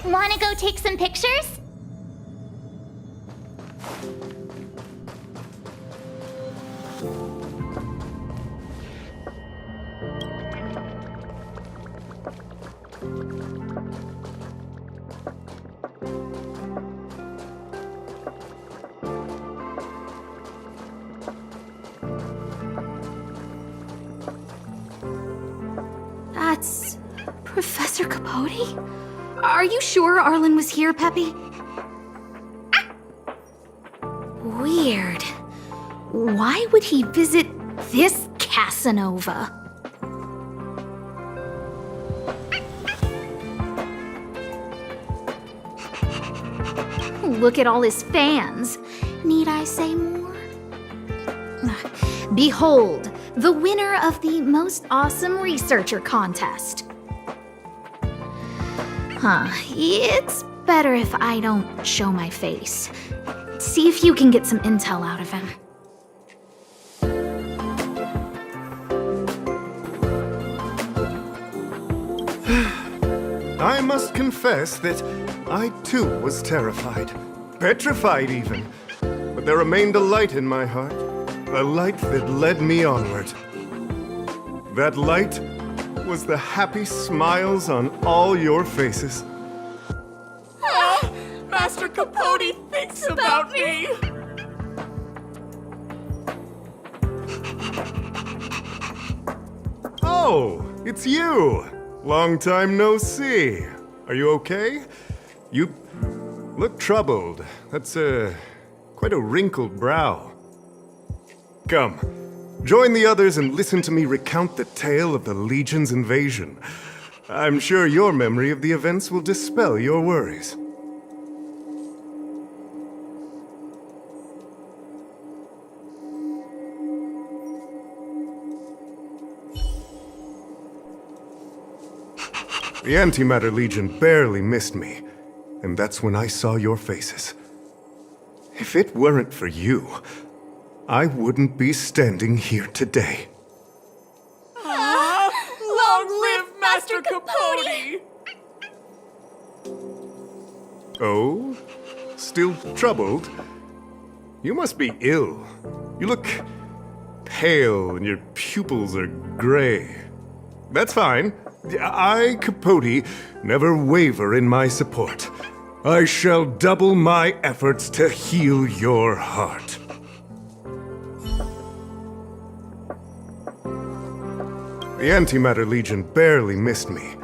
Wanna go take some pictures? That's Professor Capote? Are you sure Arlan was here, Peppy? Weird. Why would he visit this Casanova? Look at all his fans. Need I say more? Behold, the winner of the Most Awesome Researcher contest. It's better if I don't show my face. See if you can get some intel out of him. I must confess that I too was terrified. Petrified even. But there remained a light in my heart. A light that led me onward. That light was the happy smiles on all your faces. Master Capote thinks about me! Oh, it's you! Long time no see. Are you okay? You look troubled. That's quite a wrinkled brow. Come, join the others and listen to me recount the tale of the Legion's invasion. I'm sure your memory of the events will dispel your worries. The Antimatter Legion barely missed me, and that's when I saw your faces. If it weren't for you, I wouldn't be standing here today. Long live Master Capote! Oh? Still troubled? You must be ill. You look pale and your pupils are gray. That's fine. I, Capote, never waver in my support. I shall double my efforts to heal your heart. The Antimatter Legion barely missed me,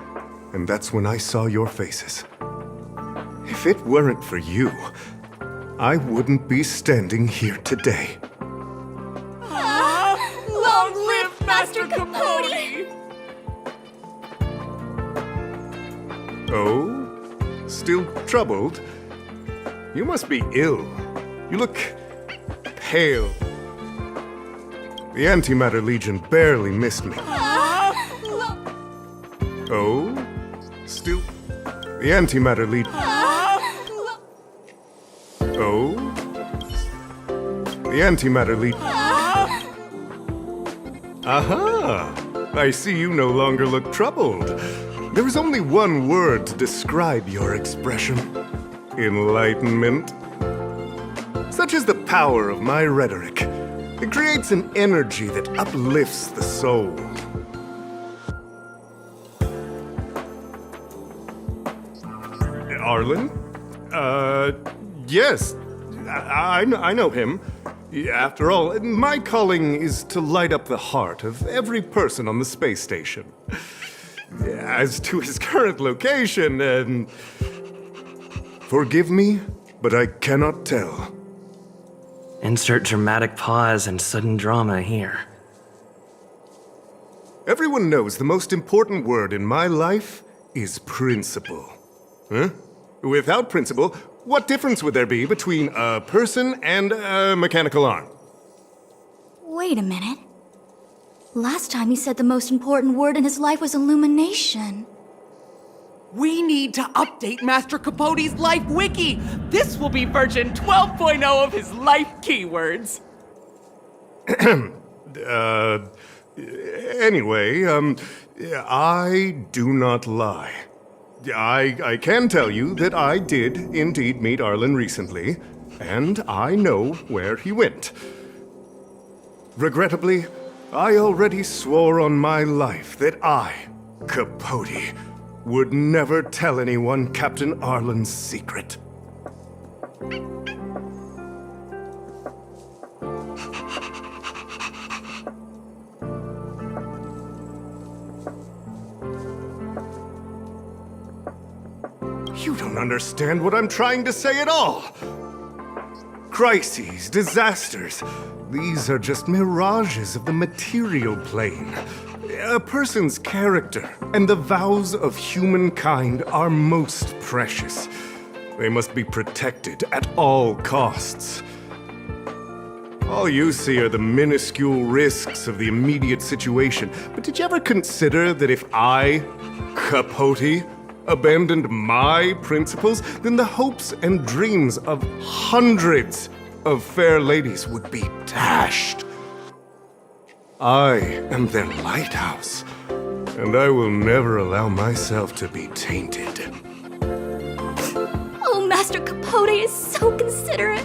and that's when I saw your faces. If it weren't for you, I wouldn't be standing here today. Long live Master Capote! Oh? Still troubled? You must be ill. You look pale. The Antimatter Legion barely missed me. Oh? Still... The Antimatter Legion... Oh? The Antimatter Legion... Aha! I see you no longer look troubled. There is only one word to describe your expression. Enlightenment. Such is the power of my rhetoric. It creates an energy that uplifts the soul. Arlan? Yes. I know him. After all, my calling is to light up the heart of every person on the space station. As to his current location, forgive me, but I cannot tell. Insert dramatic pause and sudden drama here. Everyone knows the most important word in my life is principle. Huh? Without principle, what difference would there be between a person and a mechanical arm? Wait a minute. Last time he said the most important word in his life was illumination. We need to update Master Capote's Life Wiki! This will be version 12.0 of his life keywords! Anyway, I do not lie. I can tell you that I did indeed meet Arlan recently, and I know where he went. Regrettably, I already swore on my life that I, Capote, would never tell anyone Captain Arlan's secret. You don't understand what I'm trying to say at all. Crises, disasters, these are just mirages of the material plane. A person's character and the vows of humankind are most precious. They must be protected at all costs. All you see are the minuscule risks of the immediate situation. But did you ever consider that if I, Capote, abandoned my principles, then the hopes and dreams of hundreds of fair ladies would be dashed? I am their lighthouse, and I will never allow myself to be tainted. Oh, Master Capote is so considerate.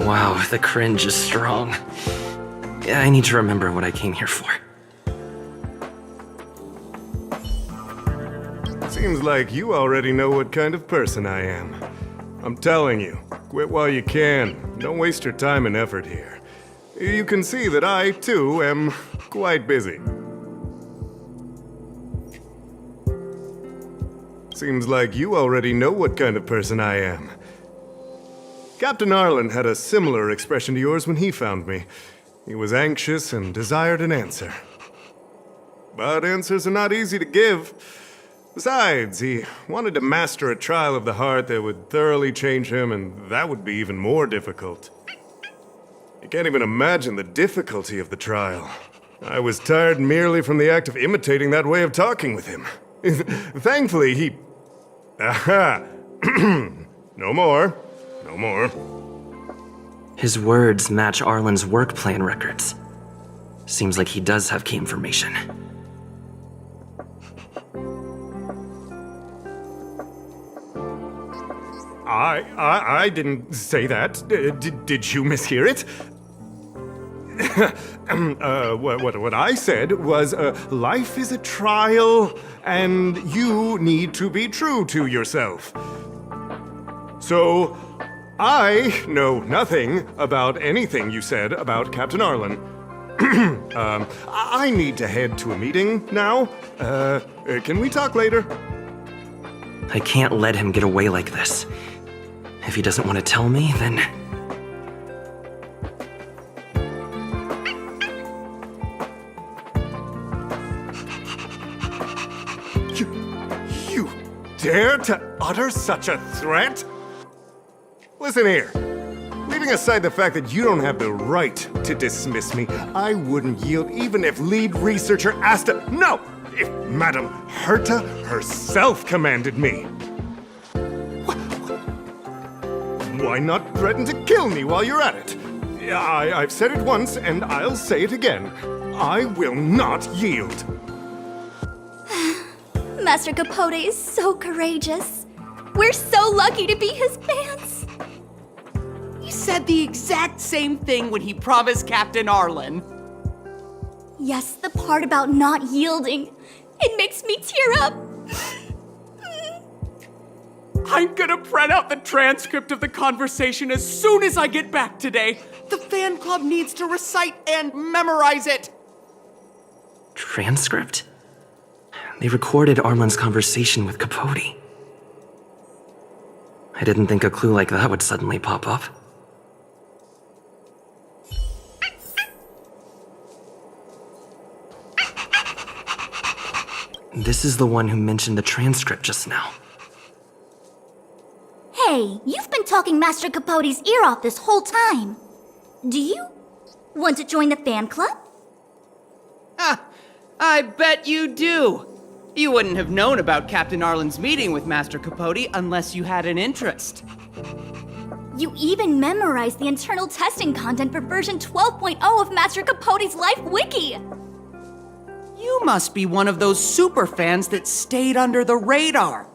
Wow, the cringe is strong. I need to remember what I came here for. Seems like you already know what kind of person I am. I'm telling you, quit while you can. Don't waste your time and effort here. You can see that I, too, am quite busy. Seems like you already know what kind of person I am. Captain Arlan had a similar expression to yours when he found me. He was anxious and desired an answer. But answers are not easy to give. Besides, he wanted to master a trial of the heart that would thoroughly change him, and that would be even more difficult. You can't even imagine the difficulty of the trial. I was tired merely from the act of imitating that way of talking with him. Thankfully, he... Aha! No more. No more. His words match Arlan's work plan records. Seems like he does have key information. I didn't say that. Did you mishear it? What I said was, life is a trial, and you need to be true to yourself. So, I know nothing about anything you said about Captain Arlan. I need to head to a meeting now. Can we talk later? I can't let him get away like this. If he doesn't want to tell me, then... You dare to utter such a threat? Listen here. Leaving aside the fact that you don't have the right to dismiss me, I wouldn't yield even if lead researcher Asta... No! If Madame Herta herself commanded me. Why not threaten to kill me while you're at it? I've said it once, and I'll say it again. I will not yield. Master Capote is so courageous. We're so lucky to be his fans. He said the exact same thing when he promised Captain Arlan. Yes, the part about not yielding. It makes me tear up. I'm gonna print out the transcript of the conversation as soon as I get back today. The fan club needs to recite and memorize it. Transcript? They recorded Arlan's conversation with Capote. I didn't think a clue like that would suddenly pop up. This is the one who mentioned the transcript just now. Hey, you've been talking Master Capote's ear off this whole time. Do you want to join the fan club? I bet you do. You wouldn't have known about Captain Arlan's meeting with Master Capote unless you had an interest. You even memorized the internal testing content for version 12.0 of Master Capote's Life Wiki! You must be one of those super fans that stayed under the radar.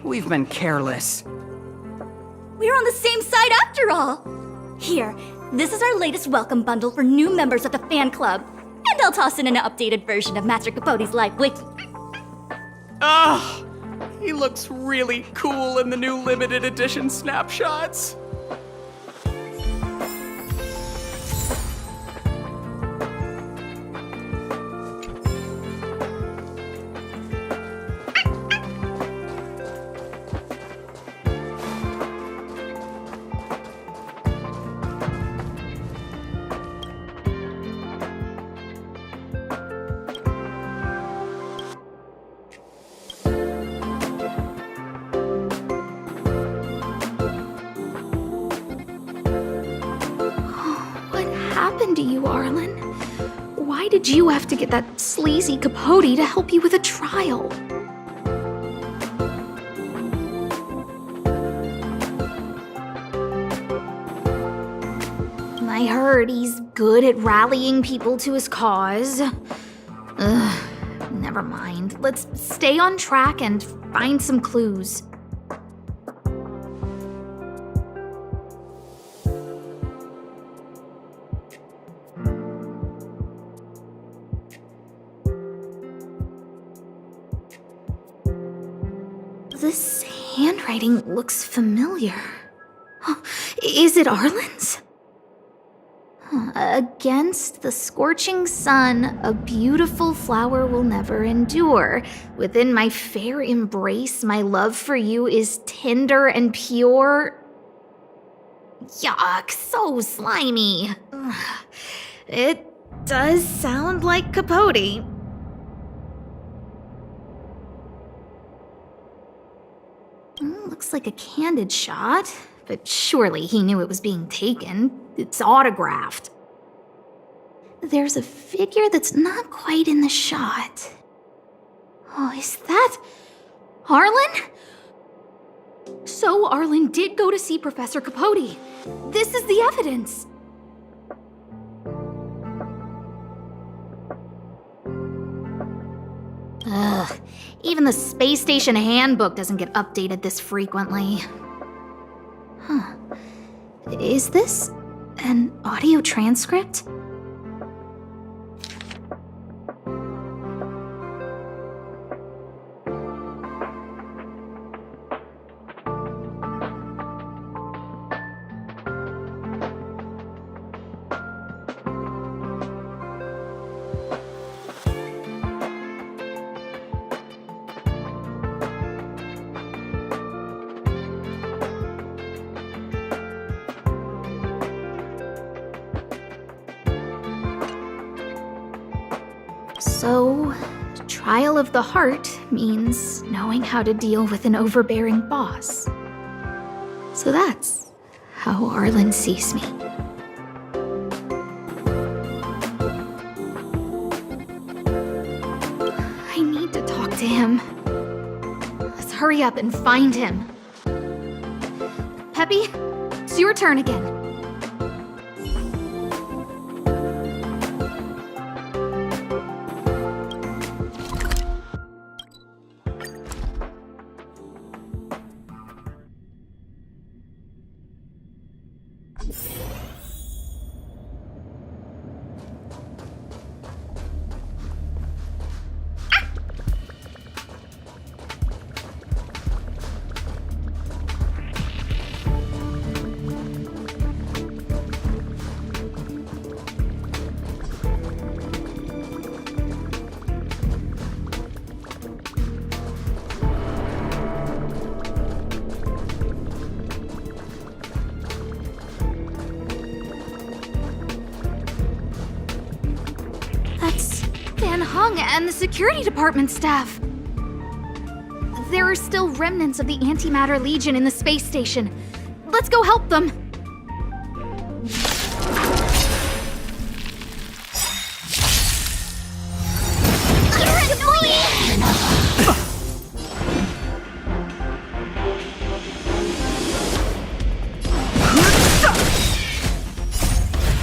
We've been careless. We're on the same side after all! Here, this is our latest welcome bundle for new members of the fan club. And I'll toss in an updated version of Master Capote's Life Wiki. He looks really cool in the new limited edition snapshots. Happened to you, Arlan? Why did you have to get that sleazy Capote to help you with a trial? I heard he's good at rallying people to his cause. Ugh, never mind. Let's stay on track and find some clues. This handwriting looks familiar. Is it Arlan's? Against the scorching sun, a beautiful flower will never endure. Within my fair embrace, my love for you is tender and pure. Yuck, so slimy. It does sound like Capote. Looks like a candid shot, but surely he knew it was being taken. It's autographed. There's a figure that's not quite in the shot. Oh, is that Arlan? So Arlan did go to see Professor Capote. This is the evidence. Ugh, even the space station handbook doesn't get updated this frequently. Huh. Is this an audio transcript? So, trial of the heart means knowing how to deal with an overbearing boss. So that's how Arlan sees me. I need to talk to him. Let's hurry up and find him. Peppy, it's your turn again. And the security department staff. There are still remnants of the Antimatter Legion in the space station. Let's go help them.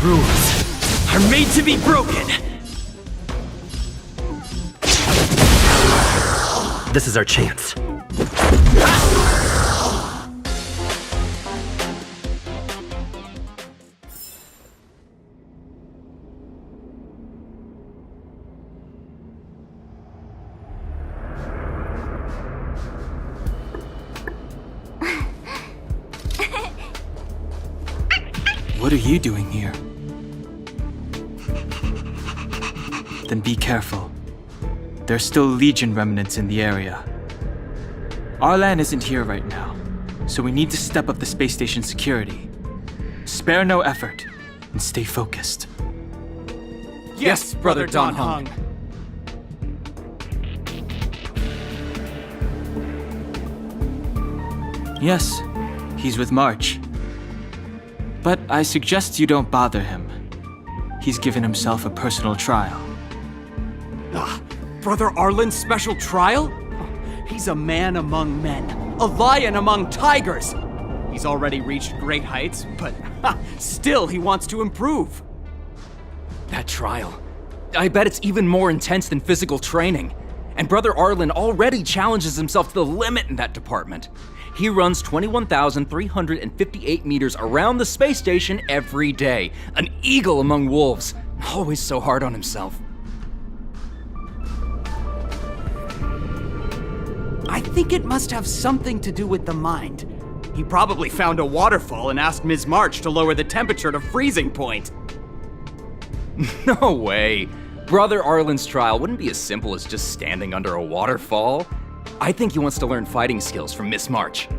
Rules are made to be broken. This is our chance. What are you doing here? Then be careful. There's still Legion remnants in the area. Arlan isn't here right now, so we need to step up the space station security. Spare no effort, and stay focused. Yes, Brother Don Hung. Yes, he's with March. But I suggest you don't bother him. He's given himself a personal trial. Brother Arlan's special trial? He's a man among men, a lion among tigers. He's already reached great heights, but still he wants to improve. That trial. I bet it's even more intense than physical training. And Brother Arlan already challenges himself to the limit in that department. He runs 21,358 meters around the space station every day. An eagle among wolves. Always so hard on himself. I think it must have something to do with the mind. He probably found a waterfall and asked Ms. March to lower the temperature to freezing point. No way. Brother Arlan's trial wouldn't be as simple as just standing under a waterfall. I think he wants to learn fighting skills from Miss March.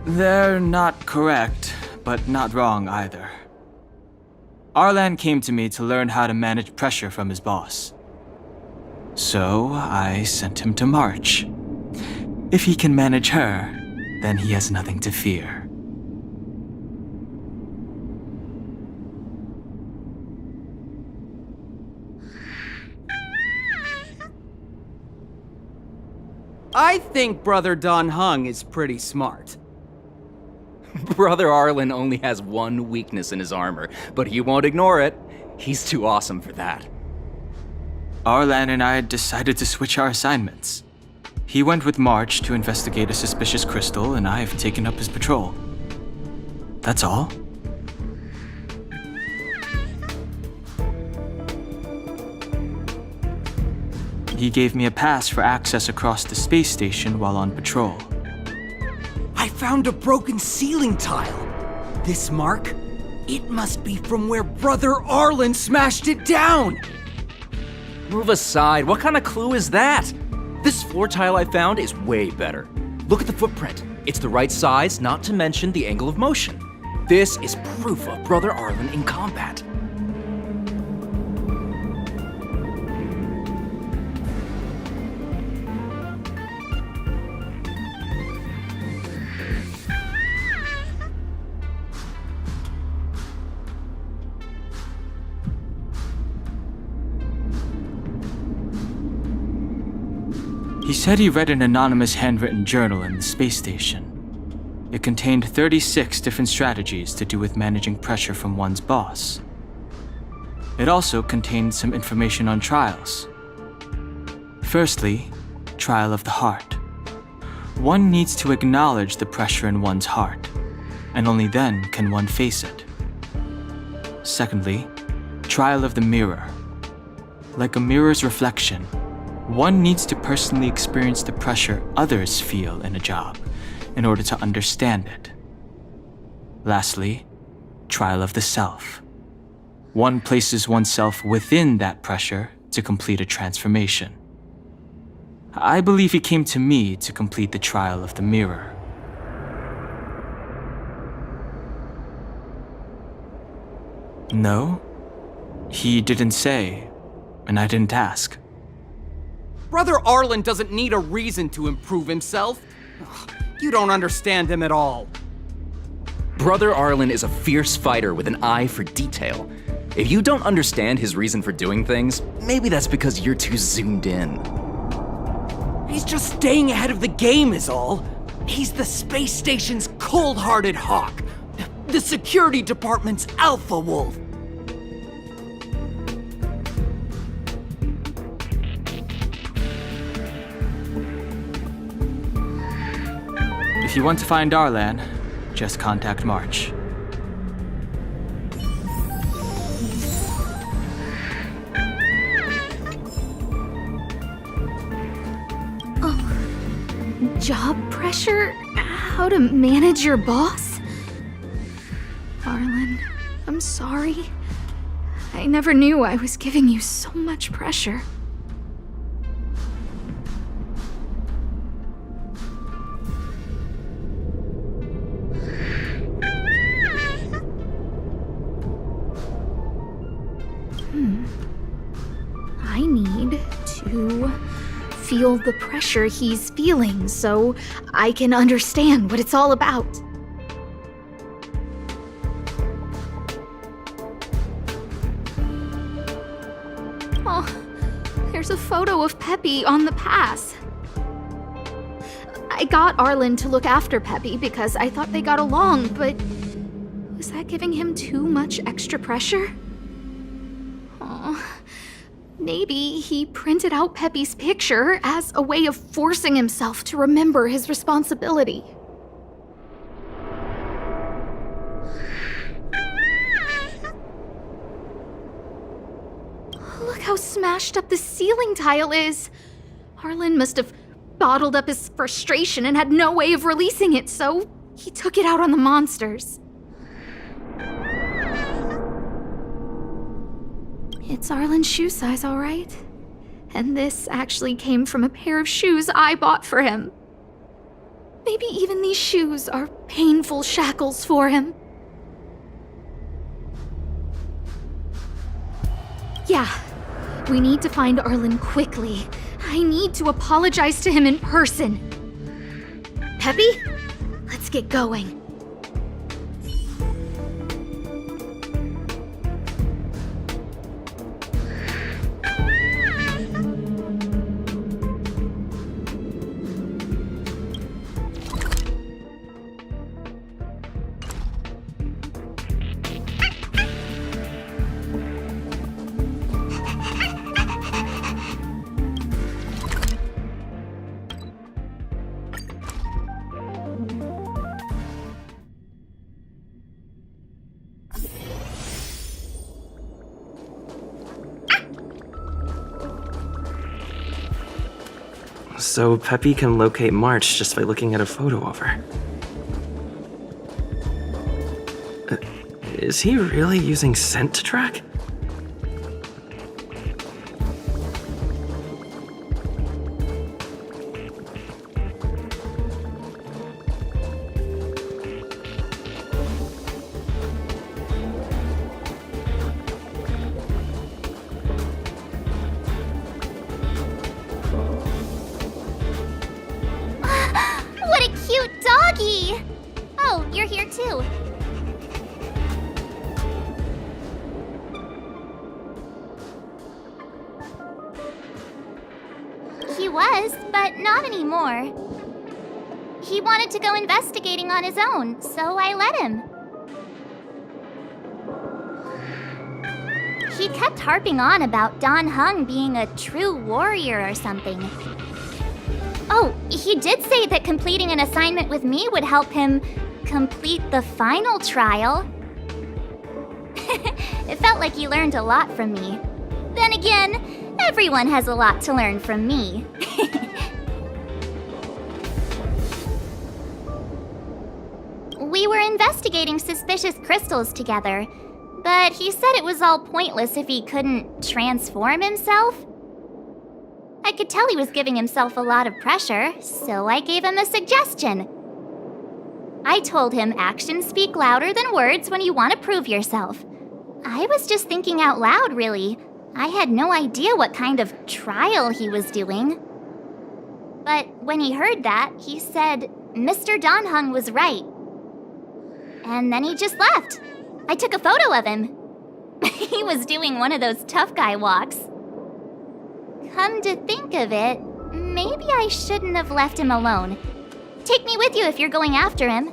They're not correct, but not wrong either. Arlan came to me to learn how to manage pressure from his boss. So I sent him to March. If he can manage her, then he has nothing to fear. I think Brother Don Hung is pretty smart. Brother Arlan only has one weakness in his armor, but he won't ignore it. He's too awesome for that. Arlan and I decided to switch our assignments. He went with March to investigate a suspicious crystal, and I've taken up his patrol. That's all. He gave me a pass for access across the space station while on patrol. I found a broken ceiling tile. This mark? It must be from where Brother Arlan smashed it down! Move aside. What kind of clue is that? This floor tile I found is way better. Look at the footprint. It's the right size, not to mention the angle of motion. This is proof of Brother Arlan in combat. He said he read an anonymous handwritten journal in the space station. It contained 36 different strategies to do with managing pressure from one's boss. It also contained some information on trials. Firstly, trial of the heart. One needs to acknowledge the pressure in one's heart, and only then can one face it. Secondly, trial of the mirror. Like a mirror's reflection, one needs to personally experience the pressure others feel in a job in order to understand it. Lastly, trial of the self. One places oneself within that pressure to complete a transformation. I believe he came to me to complete the trial of the mirror. No, he didn't say, and I didn't ask. Brother Arlan doesn't need a reason to improve himself. You don't understand him at all. Brother Arlan is a fierce fighter with an eye for detail. If you don't understand his reason for doing things, maybe that's because you're too zoomed in. He's just staying ahead of the game is all. He's the space station's cold-hearted hawk. the security department's alpha wolf. If you want to find Arlan, just contact March. Job pressure? How to manage your boss? Arlan, I'm sorry. I never knew I was giving you so much pressure. I need to feel the pressure he's feeling so I can understand what it's all about. Oh, there's a photo of Peppy on the pass. I got Arlan to look after Peppy because I thought they got along, but was that giving him too much extra pressure? Oh. Maybe he printed out Peppy's picture as a way of forcing himself to remember his responsibility. Look how smashed up the ceiling tile is. Arlan must have bottled up his frustration and had no way of releasing it, so he took it out on the monsters. It's Arlan's shoe size, all right. And this actually came from a pair of shoes I bought for him. Maybe even these shoes are painful shackles for him. Yeah, we need to find Arlan quickly. I need to apologize to him in person. Peppy, let's get going. So Peppy can locate March just by looking at a photo of her. Is he really using scent to track? What a cute doggy! Oh, you're here too. He was, but not anymore. He wanted to go investigating on his own, so I let him. He kept harping on about Don Hung being a true warrior or something. Oh, he did say that completing an assignment with me would help him complete the final trial. It felt like he learned a lot from me. Then again, everyone has a lot to learn from me. We were investigating suspicious crystals together, but he said it was all pointless if he couldn't transform himself. I could tell he was giving himself a lot of pressure, so I gave him a suggestion. I told him actions speak louder than words when you want to prove yourself. I was just thinking out loud, really. I had no idea what kind of trial he was doing. But when he heard that, he said Mr. Don Hung was right. And then he just left. I took a photo of him. He was doing one of those tough guy walks. Come to think of it, maybe I shouldn't have left him alone. Take me with you if you're going after him.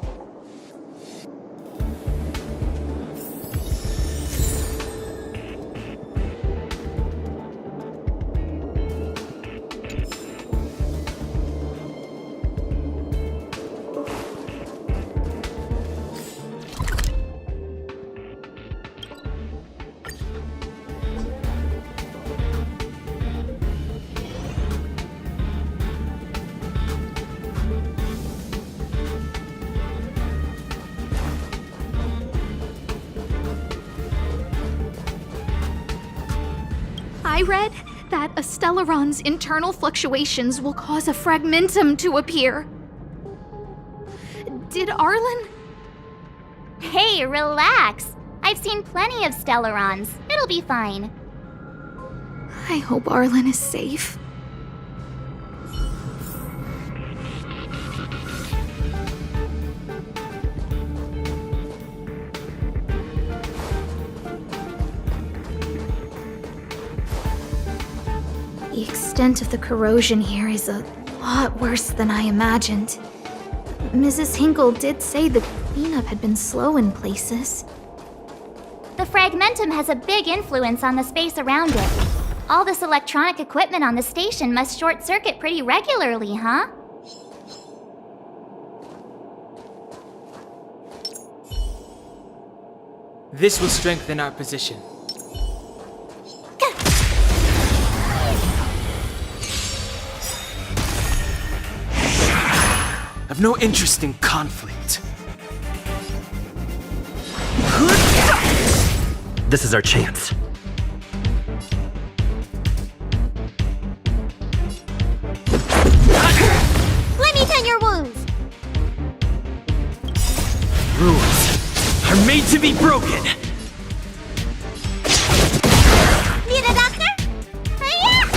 I read that a Stellaron's internal fluctuations will cause a fragmentum to appear. Did Arlan? Hey, relax. I've seen plenty of Stellarons. It'll be fine. I hope Arlan is safe. The extent of the corrosion here is a lot worse than I imagined. Mrs. Hinkle did say the cleanup had been slow in places. The fragmentum has a big influence on the space around it. All this electronic equipment on the station must short circuit pretty regularly, huh? This will strengthen our position. I've no interest in conflict. This is our chance. Let me tend your wounds! Rules are made to be broken. Need a doctor? Hiya!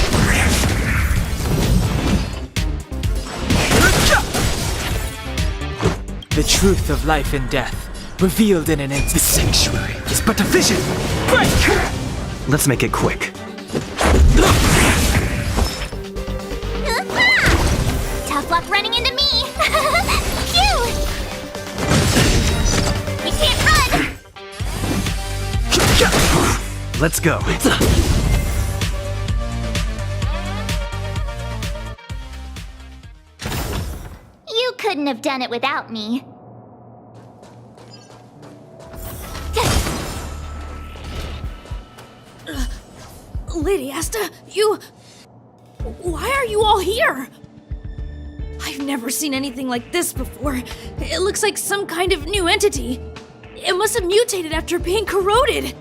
The truth of life and death, revealed in an instant. The sanctuary is but a vision. Break! Let's make it quick. Tough luck running into me! Phew! We can't run! Let's go. You couldn't have done it without me. Lady Asta, you... Why are you all here? I've never seen anything like this before. It looks like some kind of new entity. It must have mutated after being corroded.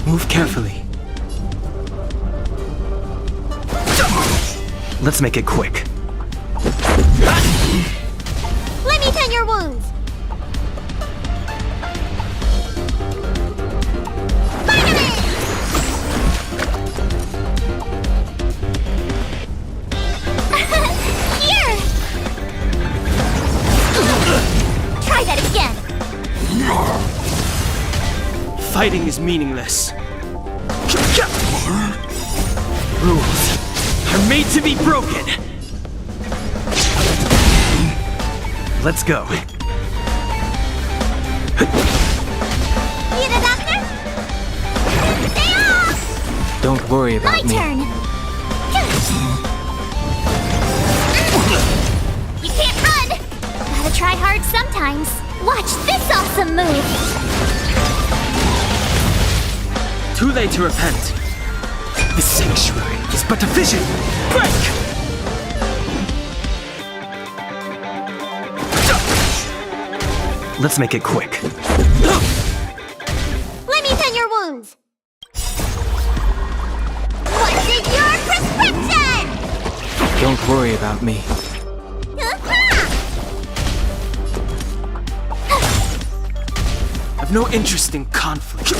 Move carefully. Let's make it quick. Let me tend your wounds! Here! Try that again! Fighting is meaningless. Rules are made to be broken. Let's go. Need a doctor? Stay off! Don't worry about My me. turn! We can't run! Gotta try hard sometimes. Watch this awesome move! Too late to repent. The sanctuary is but a vision. Break! Let's make it quick. Let me tend your wounds! What's in your prescription? Don't worry about me. I've no interest in conflict.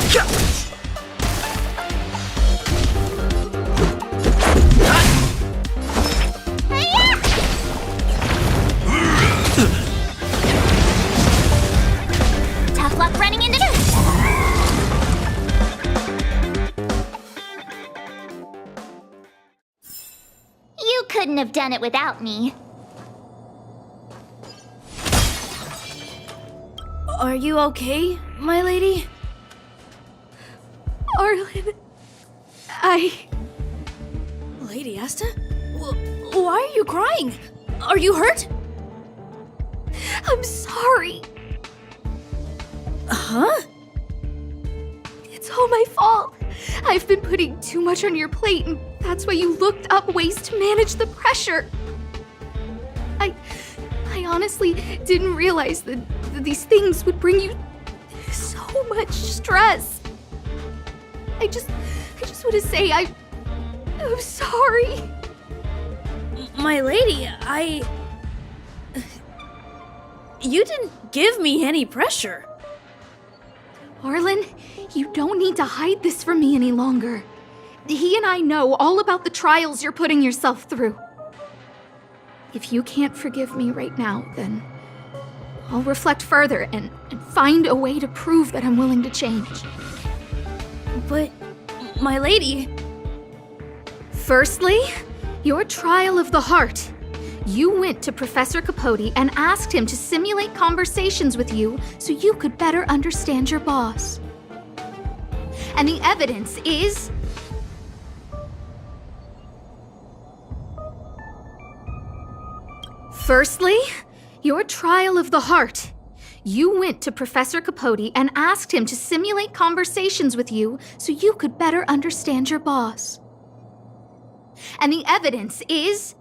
Tough luck running into this! You couldn't have done it without me. Are you okay, my lady? Arlan, Lady Asta? Why are you crying? Are you hurt? I'm sorry. Huh? It's all my fault. I've been putting too much on your plate, and that's why you looked up ways to manage the pressure. I honestly didn't realize that these things would bring you so much stress. I just want to say I'm sorry. My lady, You didn't give me any pressure. Arlan, you don't need to hide this from me any longer. He and I know all about the trials you're putting yourself through. If you can't forgive me right now, then I'll reflect further and find a way to prove that I'm willing to change. But, my lady... Firstly, your trial of the heart. You went to Professor Capote and asked him to simulate conversations with you so you could better understand your boss. And the evidence is... Firstly, your trial of the heart. You went to Professor Capote and asked him to simulate conversations with you so you could better understand your boss. And the evidence is...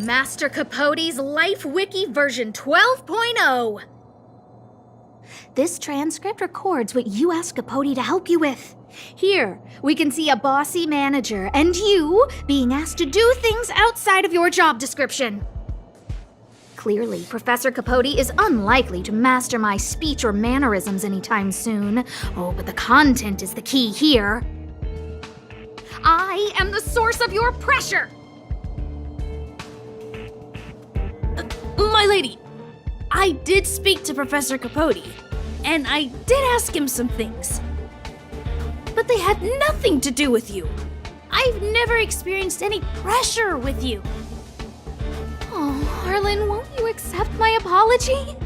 Master Capote's Life Wiki version 12.0. This transcript records what you asked Capote to help you with. Here, we can see a bossy manager and you being asked to do things outside of your job description. Clearly, Professor Capote is unlikely to master my speech or mannerisms anytime soon. Oh, but the content is the key here. I am the source of your pressure! My lady, I did speak to Professor Capote, and I did ask him some things. But they had nothing to do with you. I've never experienced any pressure with you. Oh, Arlan, won't you accept my apology?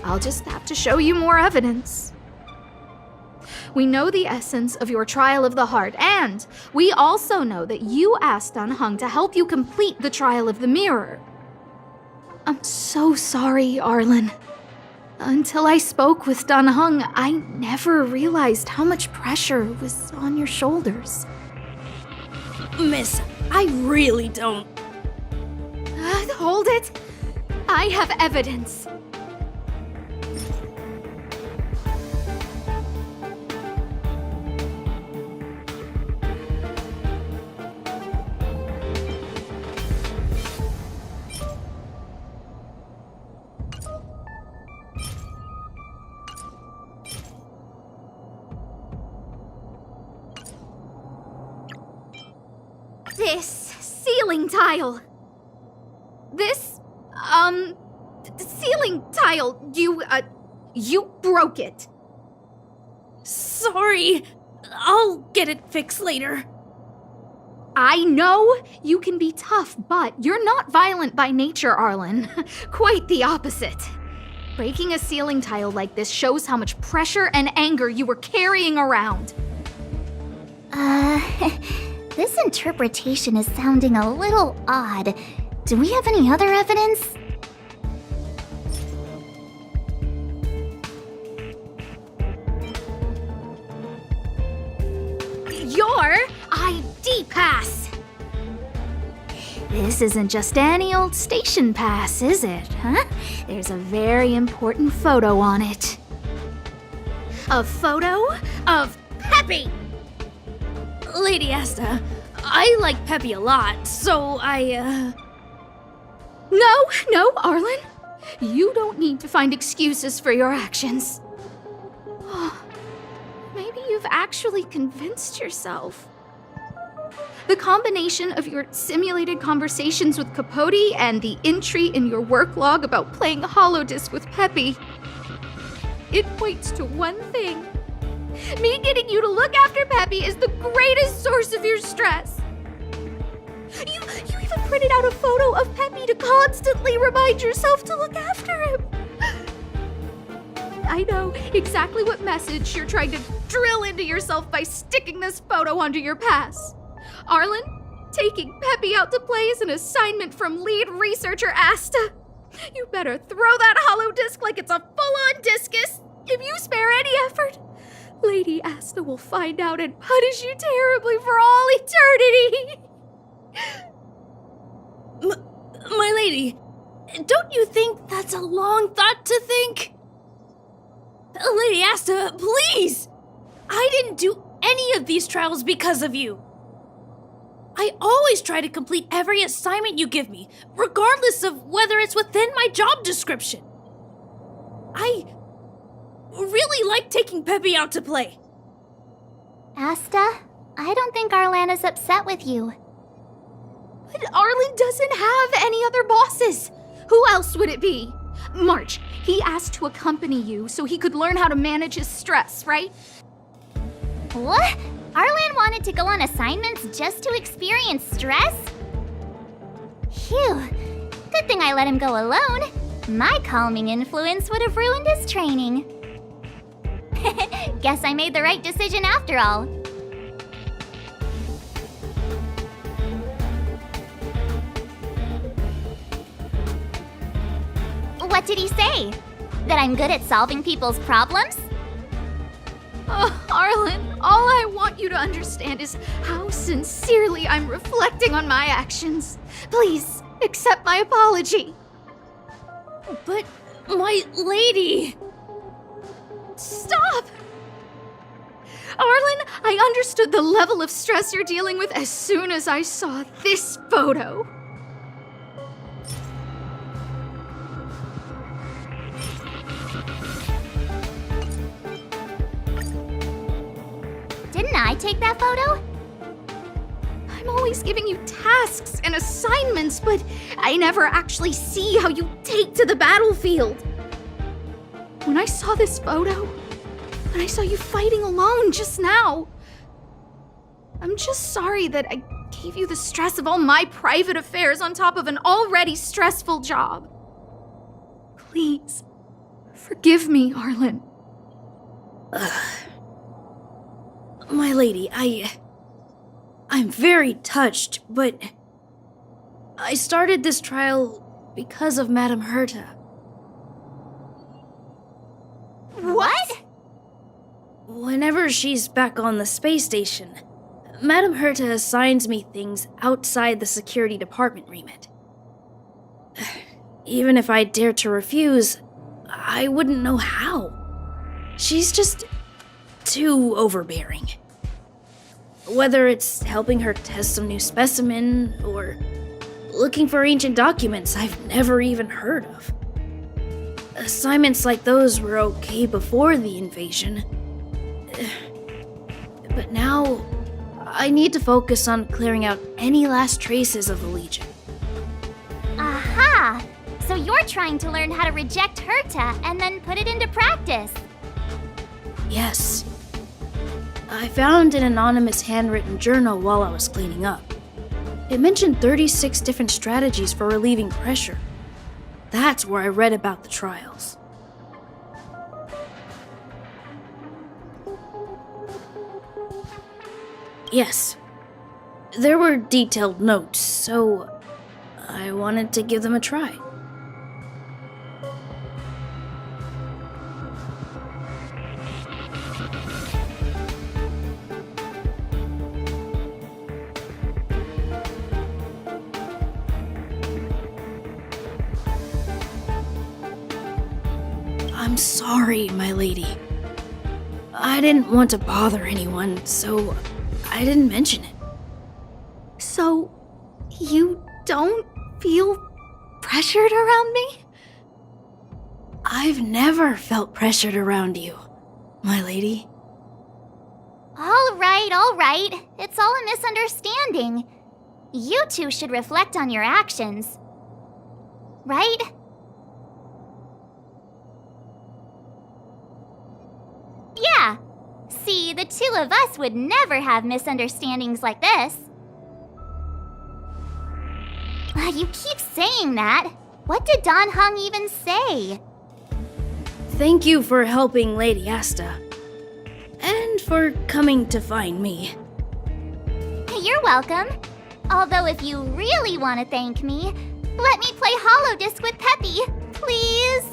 I'll just have to show you more evidence. We know the essence of your trial of the heart, and we also know that you asked Hung to help you complete the trial of the mirror. I'm so sorry, Arlan. Until I spoke with Hung, I never realized how much pressure was on your shoulders. Miss, I really don't. Hold it. I have evidence. This ceiling tile. This, ceiling tile, you broke it. Sorry. I'll get it fixed later. I know you can be tough, but you're not violent by nature, Arlan. Quite the opposite. Breaking a ceiling tile like this shows how much pressure and anger you were carrying around. This interpretation is sounding a little odd. Do we have any other evidence? Your ID pass! This isn't just any old station pass, is it, huh? There's a very important photo on it. A photo of Peppy! Lady Asta, I like Peppy a lot, so No, Arlan. You don't need to find excuses for your actions. Maybe you've actually convinced yourself. The combination of your simulated conversations with Capote and the entry in your work log about playing Holodisc with Peppy, it points to one thing. Me getting you to look after Peppy is the greatest source of your stress. You even printed out a photo of Peppy to constantly remind yourself to look after him. I know exactly what message you're trying to drill into yourself by sticking this photo onto your pass. Arlan, taking Peppy out to play is an assignment from lead researcher Asta. You better throw that hollow disc like it's a full-on discus! If you spare any effort, Lady Asta will find out and punish you terribly for all eternity! My lady, don't you think that's a long thought to think? Lady Asta, please! I didn't do any of these trials because of you. I always try to complete every assignment you give me, regardless of whether it's within my job description. I really like taking Peppy out to play. Asta, I don't think Arlan is upset with you. But Arlan doesn't have any other bosses. Who else would it be? March, he asked to accompany you so he could learn how to manage his stress, right? What? Arlan wanted to go on assignments just to experience stress? Phew. Good thing I let him go alone. My calming influence would have ruined his training. Guess I made the right decision after all. What did he say? That I'm good at solving people's problems? Oh, Arlan, all I want you to understand is how sincerely I'm reflecting on my actions. Please, accept my apology. But, my lady... Stop! Arlan, I understood the level of stress you're dealing with as soon as I saw this photo. Didn't I take that photo? I'm always giving you tasks and assignments, but I never actually see how you take to the battlefield. When I saw this photo, when I saw you fighting alone just now, I'm just sorry that I gave you the stress of all my private affairs on top of an already stressful job. Please, forgive me, Arlan. My lady, I'm very touched, but I started this trial because of Madame Herta. What? Whenever she's back on the space station, Madame Herta assigns me things outside the security department remit. Even if I dared to refuse, I wouldn't know how. She's just too overbearing. Whether it's helping her test some new specimen, or looking for ancient documents I've never even heard of. Assignments like those were okay before the invasion. But now, I need to focus on clearing out any last traces of the Legion. Aha! So you're trying to learn how to reject Herta and then put it into practice. Yes. I found an anonymous handwritten journal while I was cleaning up. It mentioned 36 different strategies for relieving pressure. That's where I read about the trials. Yes. There were detailed notes, so I wanted to give them a try. I'm sorry, my lady. I didn't want to bother anyone, so I didn't mention it. So, you don't feel pressured around me? I've never felt pressured around you, my lady. All right. It's all a misunderstanding. You two should reflect on your actions. Right? Yeah. See, the two of us would never have misunderstandings like this. You keep saying that. What did Don Hung even say? Thank you for helping Lady Asta. And for coming to find me. You're welcome. Although if you really want to thank me, Let me play Hollow Disc with Peppy, please.